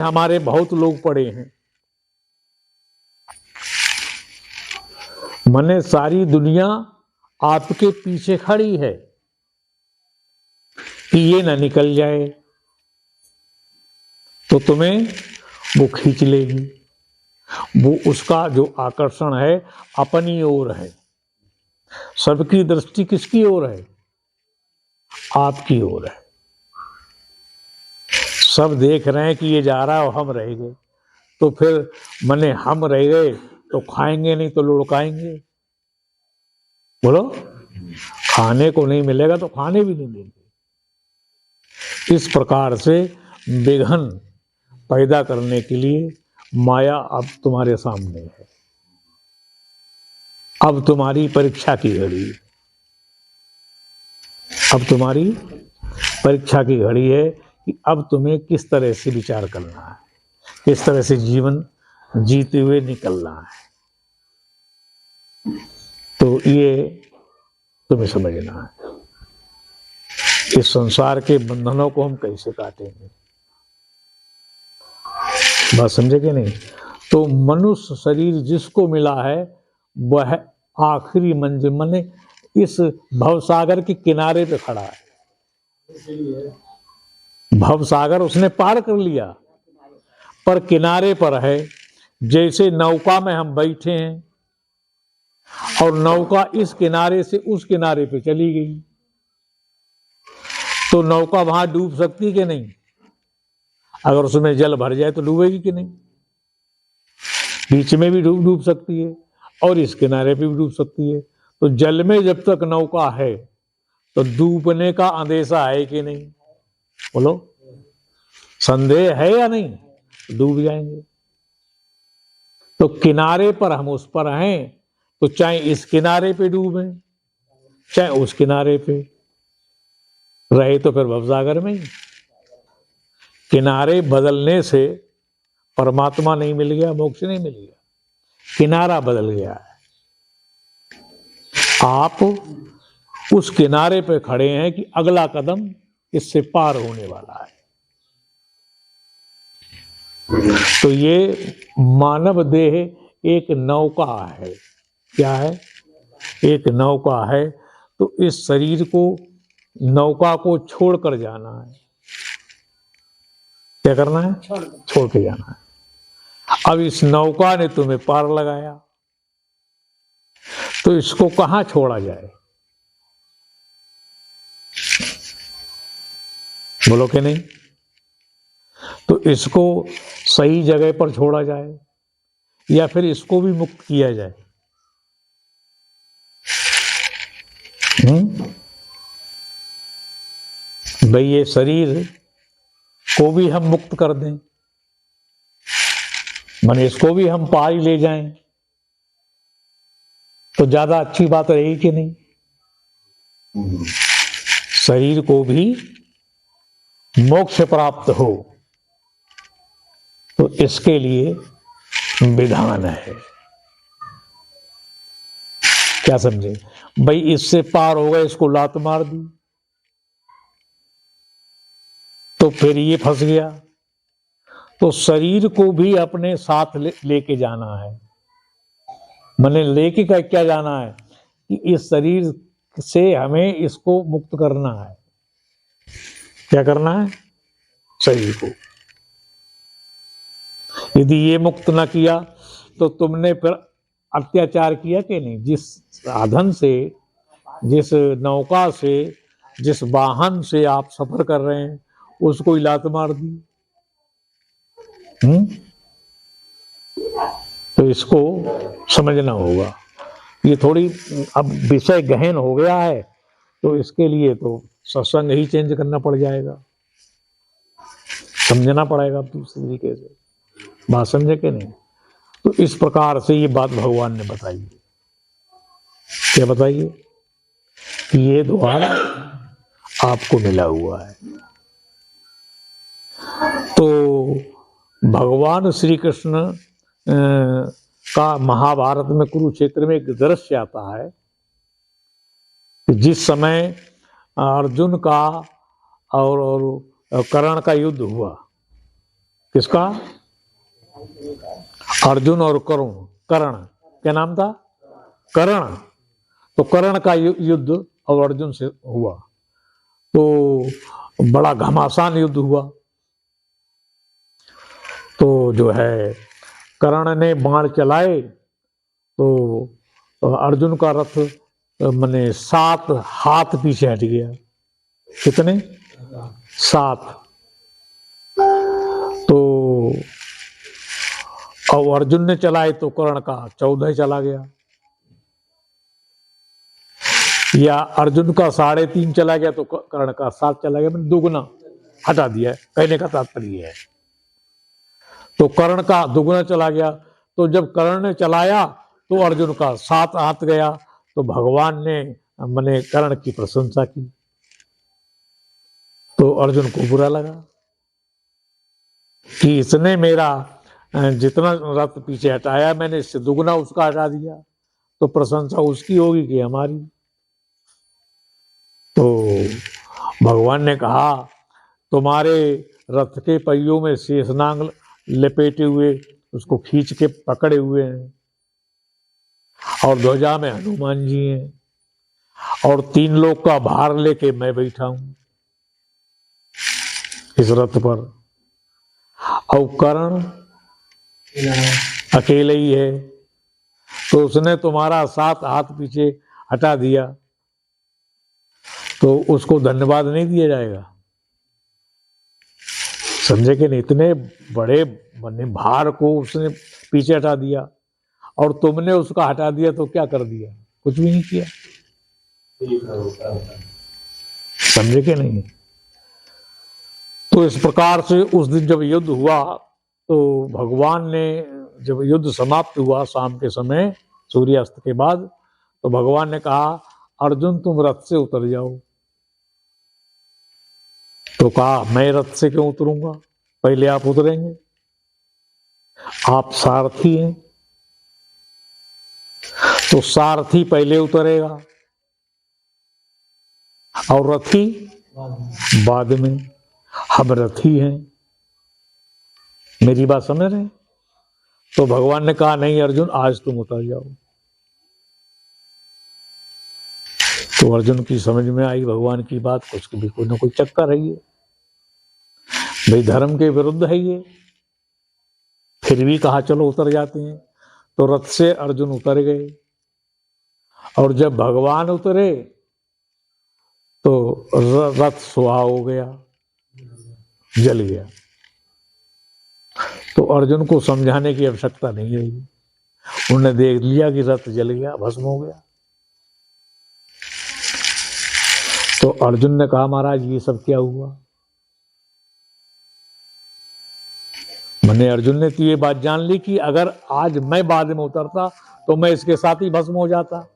हमारे बहुत लोग पड़े हैं, मने सारी दुनिया आपके पीछे खड़ी है कि ये ना निकल जाए, तो तुम्हें वो खींच लेगी। वो उसका जो आकर्षण है अपनी ओर है। सबकी दृष्टि किसकी ओर है? आपकी ओर है। सब देख रहे हैं कि ये जा रहा है और हम रह गए, तो फिर मने हम रह गए तो खाएंगे नहीं तो लुढ़काएंगे। बोलो, खाने को नहीं मिलेगा तो खाने भी नहीं देंगे। इस प्रकार से विघन पैदा करने के लिए माया अब तुम्हारे सामने है। अब तुम्हारी परीक्षा की घड़ी है। अब तुम्हारी परीक्षा की घड़ी है कि अब तुम्हें किस तरह से विचार करना है, किस तरह से जीवन जीते हुए निकलना है। तो ये तुम्हें समझना है। इस संसार के बंधनों को हम कैसे काटेंगे, बात समझे कि नहीं? तो मनुष्य शरीर जिसको मिला है वह आखिरी मंजिल, माने इस भवसागर के किनारे पे खड़ा है। भवसागर उसने पार कर लिया, पर किनारे पर है। जैसे नौका में हम बैठे हैं और नौका इस किनारे से उस किनारे पे चली गई, तो नौका वहां डूब सकती कि नहीं? अगर उसमें जल भर जाए तो डूबेगी कि नहीं? बीच में भी डूब सकती है और इस किनारे पे भी डूब सकती है। तो जल में जब तक नौका है तो डूबने का अंदेशा है कि नहीं? बोलो, संदेह है या नहीं? डूब जाएंगे। तो किनारे पर हम उस पर हैं, तो चाहे इस किनारे पे डूबे चाहे उस किनारे पे रहे, तो फिर भवसागर में ही। किनारे बदलने से परमात्मा नहीं मिल गया, मोक्ष नहीं मिल गया, किनारा बदल गया है। आप उस किनारे पे खड़े हैं कि अगला कदम इससे पार होने वाला है। तो ये मानव देह एक नौका है। क्या है? एक नौका है। तो इस शरीर को, नौका को छोड़कर जाना है। क्या करना है? छोड़ के जाना है। अब इस नौका ने तुम्हें पार लगाया, तो इसको कहां छोड़ा जाए? बोलो कि नहीं? तो इसको सही जगह पर छोड़ा जाए या फिर इसको भी मुक्त किया जाए? भाई ये शरीर को भी हम मुक्त कर दें, माने इसको भी हम पार ही ले जाएं, तो ज्यादा अच्छी बात रहेगी कि नहीं? शरीर को भी मोक्ष प्राप्त हो, तो इसके लिए विधान है। क्या समझे? भाई इससे पार हो गए, इसको लात मार दी तो फिर ये फंस गया। तो शरीर को भी अपने साथ लेके जाना है। मैंने लेके क्या जाना है कि इस शरीर से हमें इसको मुक्त करना है। क्या करना है? शरीर को। यदि ये मुक्त ना किया तो तुमने फिर अत्याचार किया कि नहीं? जिस साधन से, जिस नौका से, जिस वाहन से आप सफर कर रहे हैं उसको ही लात मार दी। तो इसको समझना होगा। ये थोड़ी अब विषय गहन हो गया है, तो इसके लिए तो सत्संग ही चेंज करना पड़ जाएगा, समझना पड़ेगा दूसरे तरीके से। बात समझे कि नहीं? तो इस प्रकार से ये बात भगवान ने बताई। क्या बताइए? कि ये द्वार आपको मिला हुआ है। तो भगवान श्री कृष्ण का महाभारत में, कुरुक्षेत्र में एक दृश्य आता है कि जिस समय अर्जुन का और कर्ण का युद्ध हुआ, किसका? अर्जुन और कर्ण। क्या नाम था? कर्ण। तो कर्ण का युद्ध और अर्जुन से हुआ, तो बड़ा घमासान युद्ध हुआ। तो जो है कर्ण ने बाण चलाए तो अर्जुन का रथ माने 7 हाथ पीछे हट गया। कितने? 7। तो और अर्जुन ने चलाए तो कर्ण का 14 चला गया, या अर्जुन का 3.5 चला गया तो कर्ण का 7 चला गया, मैंने दुगुना हटा दिया, कहने का तात्पर्य है। तो कर्ण का दुगुना चला गया, तो जब कर्ण ने चलाया तो अर्जुन का 7 हाथ गया। तो भगवान ने मैंने कर्ण की प्रशंसा की, तो अर्जुन को बुरा लगा कि इसने मेरा जितना रथ पीछे हटाया मैंने इससे दुगुना उसका हटा दिया, तो प्रशंसा उसकी होगी कि हमारी। तो भगवान ने कहा तुम्हारे रथ के पहियों में शेषनाग लपेटे हुए उसको खींच के पकड़े हुए हैं, और ध्वजा में हनुमान जी हैं, और 3 लोग का भार लेके मैं बैठा हूं इस रथ पर, और कर्ण अकेले ही है। तो उसने तुम्हारा 7 हाथ पीछे हटा दिया, तो उसको धन्यवाद नहीं दिया जाएगा? समझे कि नहीं? इतने बड़े भार को उसने पीछे हटा दिया, और तुमने उसका हटा दिया तो क्या कर दिया? कुछ भी नहीं किया। समझे कि नहीं? तो इस प्रकार से उस दिन जब युद्ध हुआ तो भगवान ने, जब युद्ध समाप्त हुआ शाम के समय सूर्यास्त के बाद, तो भगवान ने कहा अर्जुन तुम रथ से उतर जाओ। तो कहा मैं रथ से क्यों उतरूंगा, पहले आप उतरेंगे, आप सारथी हैं। तो सारथी पहले उतरेगा और रथी बाद में। हम रथी हैं, मेरी बात समझ रहे हैं? तो भगवान ने कहा नहीं अर्जुन आज तुम उतर जाओ। तो अर्जुन की समझ में आई भगवान की बात, कुछ भी कोई ना कोई चक्कर है ये, भाई धर्म के विरुद्ध है ये, फिर भी कहा चलो उतर जाते हैं। तो रथ से अर्जुन उतर गए, और जब भगवान उतरे तो रथ सुहा हो गया, जल गया। तो अर्जुन को समझाने की आवश्यकता नहीं रही, उन्होंने देख लिया कि रथ जल गया, भस्म हो गया। तो अर्जुन ने कहा महाराज ये सब क्या हुआ? मैंने अर्जुन ने तो ये बात जान ली कि अगर आज मैं बाद में उतरता तो मैं इसके साथ ही भस्म हो जाता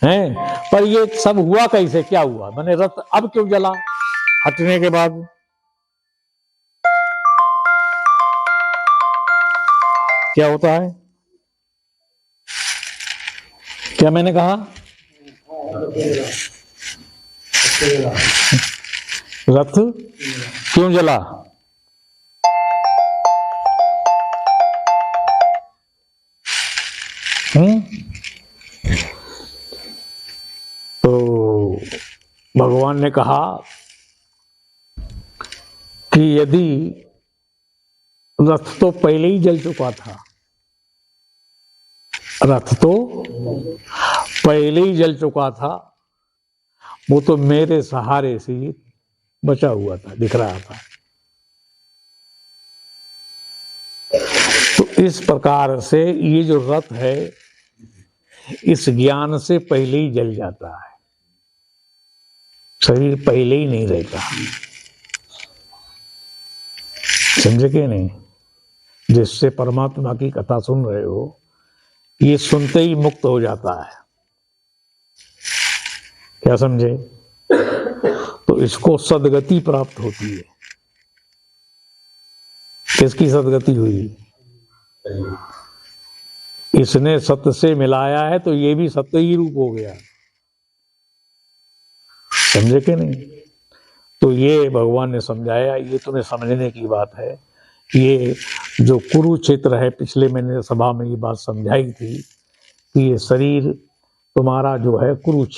हैं, पर ये सब हुआ कैसे, क्या हुआ? मैंने रथ अब क्यों जला हटने के बाद? क्या होता है? क्या मैंने कहा? रथ क्यों जला? तो भगवान ने कहा कि यदि रथ तो पहले ही जल चुका था, रथ तो पहले ही जल चुका था, वो तो मेरे सहारे से ही बचा हुआ था, दिख रहा था। तो इस प्रकार से ये जो रथ है इस ज्ञान से पहले ही जल जाता है, शरीर पहले ही नहीं रहता। समझे कि नहीं? जिससे परमात्मा की कथा सुन रहे हो, ये सुनते ही मुक्त हो जाता है। क्या समझे? तो इसको सदगति प्राप्त होती है। किसकी सदगति हुई? इसने सत्य से मिलाया है तो ये भी सत्य ही रूप हो गया। समझे कि नहीं? तो ये भगवान ने समझाया, ये तुम्हें समझने की बात है। ये जो कुरुक्षेत्र है, पिछले मैंने सभा में ये बात समझाई थी कि ये शरीर तुम्हारा जो है कुरुक्षेत्र